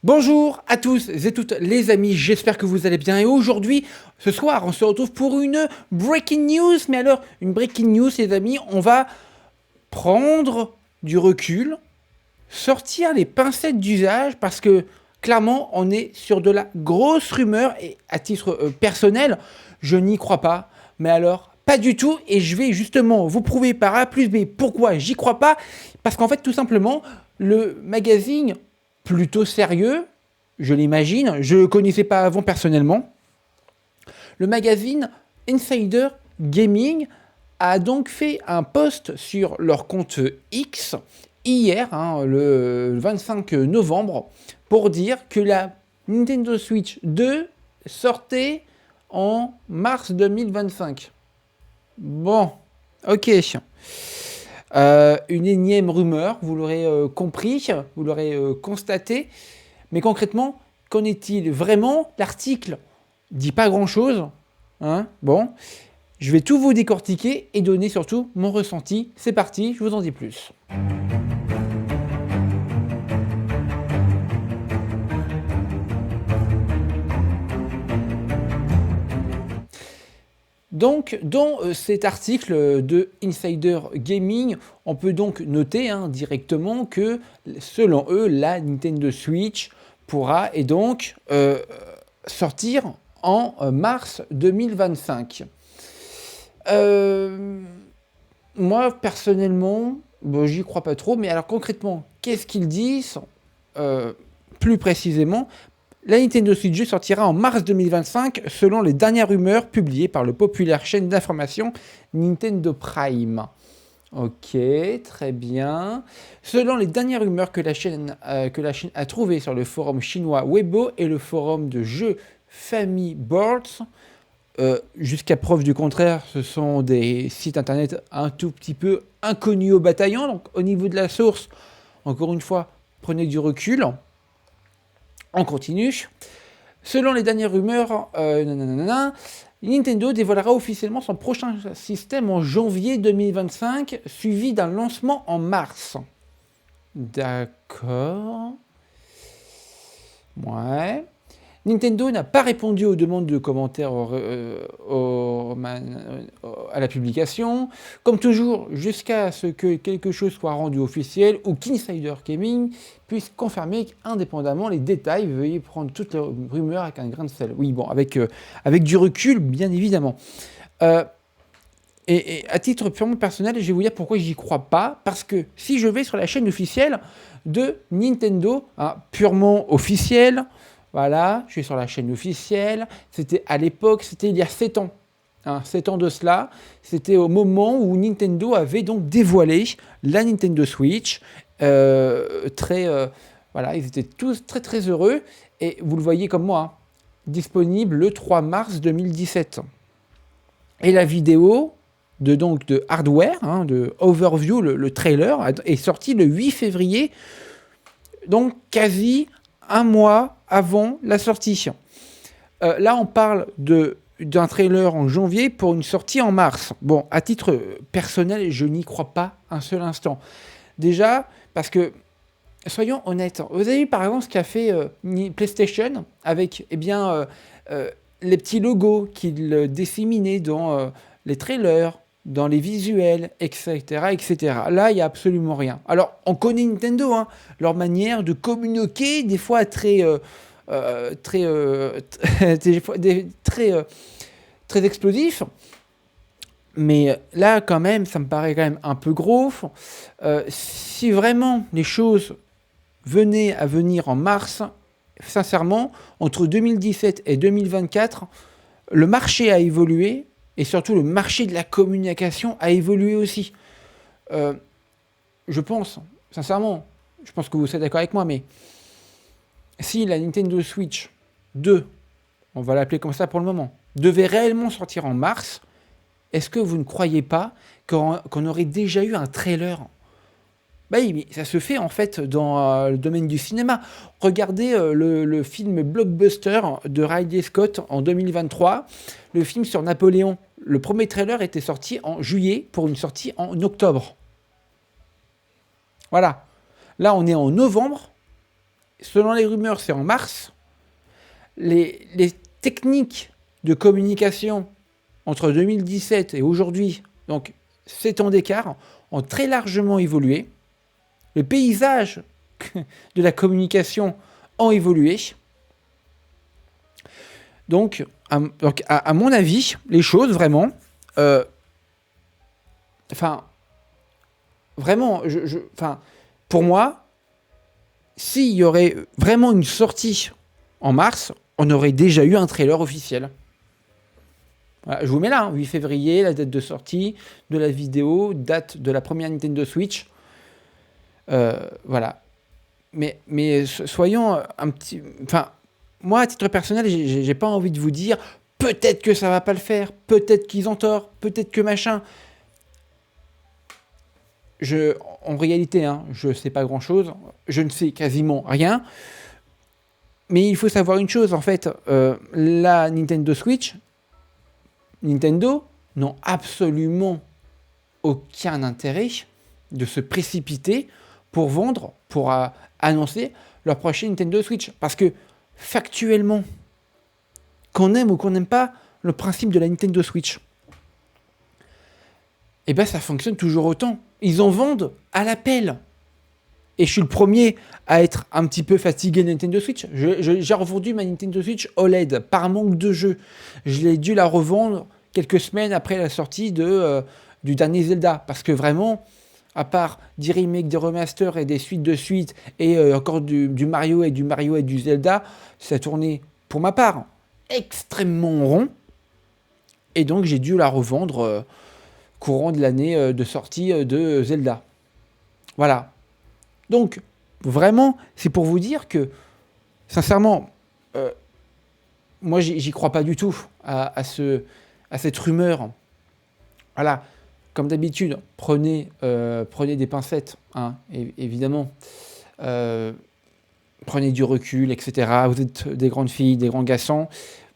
Bonjour à tous et toutes les amis, j'espère que vous allez bien et aujourd'hui, ce soir, on se retrouve pour une breaking news. Mais alors, une breaking news les amis, on va prendre du recul, sortir les pincettes d'usage parce que clairement, on est sur de la grosse rumeur et à titre personnel, je n'y crois pas. Mais alors, pas du tout et je vais justement vous prouver par A plus B pourquoi j'y crois pas. Parce qu'en fait, tout simplement, le magazine plutôt sérieux, je l'imagine, je ne le connaissais pas avant personnellement, le magazine Insider Gaming a donc fait un post sur leur compte X hier, le 25 novembre, pour dire que la Nintendo Switch 2 sortait en mars 2025. Bon, ok. Une énième rumeur, vous l'aurez compris, vous l'aurez constaté. Mais concrètement, qu'en est-il vraiment? L'article dit pas grand-chose. Hein, bon, je vais tout vous décortiquer et donner surtout mon ressenti. C'est parti, je vous en dis plus. Donc, dans cet article de Insider Gaming, on peut donc noter directement que, selon eux, la Nintendo Switch pourra et donc sortir en mars 2025. Moi, personnellement, bon, j'y crois pas trop, mais alors concrètement, qu'est-ce qu'ils disent plus précisément? La Nintendo Switch 2 sortira en mars 2025 selon les dernières rumeurs publiées par le populaire chaîne d'information Nintendo Prime. Ok, très bien. Selon les dernières rumeurs que la chaîne a trouvées sur le forum chinois Weibo et le forum de jeux Family Boards, jusqu'à preuve du contraire, ce sont des sites internet un tout petit peu inconnus au bataillon. Donc au niveau de la source, encore une fois, prenez du recul. On continue. Selon les dernières rumeurs, Nintendo dévoilera officiellement son prochain système en janvier 2025, suivi d'un lancement en mars. D'accord. Ouais. Nintendo n'a pas répondu aux demandes de commentaires à la publication. Comme toujours, jusqu'à ce que quelque chose soit rendu officiel ou qu'Insider Gaming puisse confirmer indépendamment les détails. Veuillez prendre toutes les rumeurs avec un grain de sel. Oui, bon, avec du recul, bien évidemment. Et à titre purement personnel, je vais vous dire pourquoi j'y crois pas. Parce que si je vais sur la chaîne officielle de Nintendo, purement officielle, voilà, je suis sur la chaîne officielle. C'était à l'époque, c'était il y a 7 ans. 7 ans de cela. C'était au moment où Nintendo avait donc dévoilé la Nintendo Switch. Voilà, ils étaient tous très très heureux. Et vous le voyez comme moi, disponible le 3 mars 2017. Et la vidéo de hardware, de overview, le trailer, est sorti le 8 février. Donc quasi un mois avant la sortie. Là, on parle d'un trailer en janvier pour une sortie en mars. Bon, à titre personnel, je n'y crois pas un seul instant. Déjà, parce que, soyons honnêtes, vous avez vu par exemple ce qu'a fait PlayStation avec les petits logos qu'il disséminait dans les trailers, dans les visuels, etc., etc. Là, il n'y a absolument rien. Alors, on connaît Nintendo, leur manière de communiquer, des fois très explosif. Mais là, quand même, ça me paraît quand même un peu gros. Si vraiment les choses venaient à venir en mars, sincèrement, entre 2017 et 2024, le marché a évolué et surtout le marché de la communication a évolué aussi. Je pense, sincèrement, je pense que vous serez d'accord avec moi, mais si la Nintendo Switch 2, on va l'appeler comme ça pour le moment, devait réellement sortir en mars, est-ce que vous ne croyez pas qu'on aurait déjà eu un trailer? Bah oui, mais ça se fait en fait dans le domaine du cinéma. Regardez le film Blockbuster de Ridley Scott en 2023, le film sur Napoléon. Le premier trailer était sorti en juillet pour une sortie en octobre. Voilà. Là, on est en novembre selon les rumeurs, c'est en mars. Les techniques de communication entre 2017 et aujourd'hui, donc 7 ans d'écart, ont très largement évolué. Le paysage de la communication ont évolué. Donc, à mon avis, les choses, vraiment, vraiment, pour moi, s'il y aurait vraiment une sortie en mars, on aurait déjà eu un trailer officiel. Voilà, je vous mets là, 8 février, la date de sortie de la vidéo, date de la première Nintendo Switch. Voilà. Mais soyons un petit... moi, à titre personnel, j'ai pas envie de vous dire peut-être que ça va pas le faire, peut-être qu'ils ont tort, peut-être que machin. En réalité, je sais pas grand-chose, je ne sais quasiment rien. Mais il faut savoir une chose, en fait, la Nintendo Switch, Nintendo n'ont absolument aucun intérêt de se précipiter pour vendre, pour annoncer leur prochaine Nintendo Switch. Parce que, factuellement, qu'on aime ou qu'on n'aime pas le principe de la Nintendo Switch, eh ben ça fonctionne toujours autant. Ils en vendent à l'appel. Et je suis le premier à être un petit peu fatigué de Nintendo Switch. J'ai revendu ma Nintendo Switch OLED par manque de jeu. Je l'ai dû la revendre quelques semaines après la sortie du dernier Zelda. Parce que vraiment, à part des remakes, des remasters et des suites de suites, et encore du Mario et du Zelda, ça tournait, pour ma part, extrêmement rond. Et donc j'ai dû la revendre courant de l'année de sortie de Zelda. Voilà. Donc, vraiment, c'est pour vous dire que, sincèrement, moi, j'y crois pas du tout à cette rumeur. Voilà, comme d'habitude, prenez des pincettes, évidemment. Prenez du recul, etc. Vous êtes des grandes filles, des grands garçons.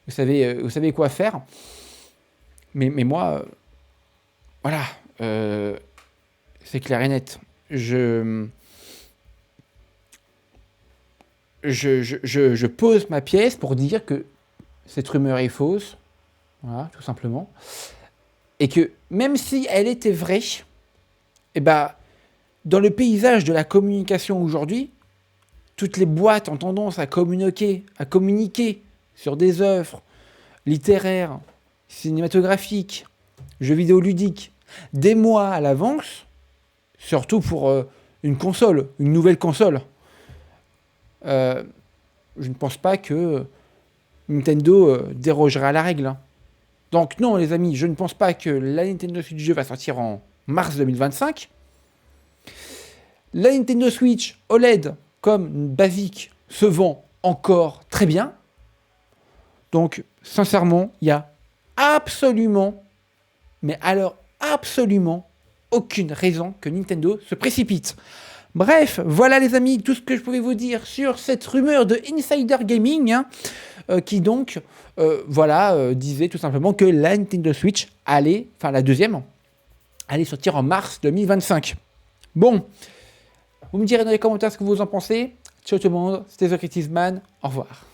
Vous savez quoi faire. Mais moi, voilà, c'est clair et net. Je pose ma pièce pour dire que cette rumeur est fausse, voilà, tout simplement, et que même si elle était vraie, eh ben, dans le paysage de la communication aujourd'hui, toutes les boîtes ont tendance à communiquer sur des œuvres littéraires, cinématographiques, jeux vidéo ludiques, des mois à l'avance, surtout pour une nouvelle console. Je ne pense pas que Nintendo dérogera à la règle. Donc non, les amis, je ne pense pas que la Nintendo Switch 2 va sortir en mars 2025. La Nintendo Switch OLED, comme basique, se vend encore très bien. Donc, sincèrement, il n'y a absolument, mais alors absolument, aucune raison que Nintendo se précipite. Bref, voilà les amis, tout ce que je pouvais vous dire sur cette rumeur de Insider Gaming, qui donc, disait tout simplement que la Nintendo Switch la deuxième, allait sortir en mars 2025. Bon, vous me direz dans les commentaires ce que vous en pensez. Ciao tout le monde, c'était The Creative Man, au revoir.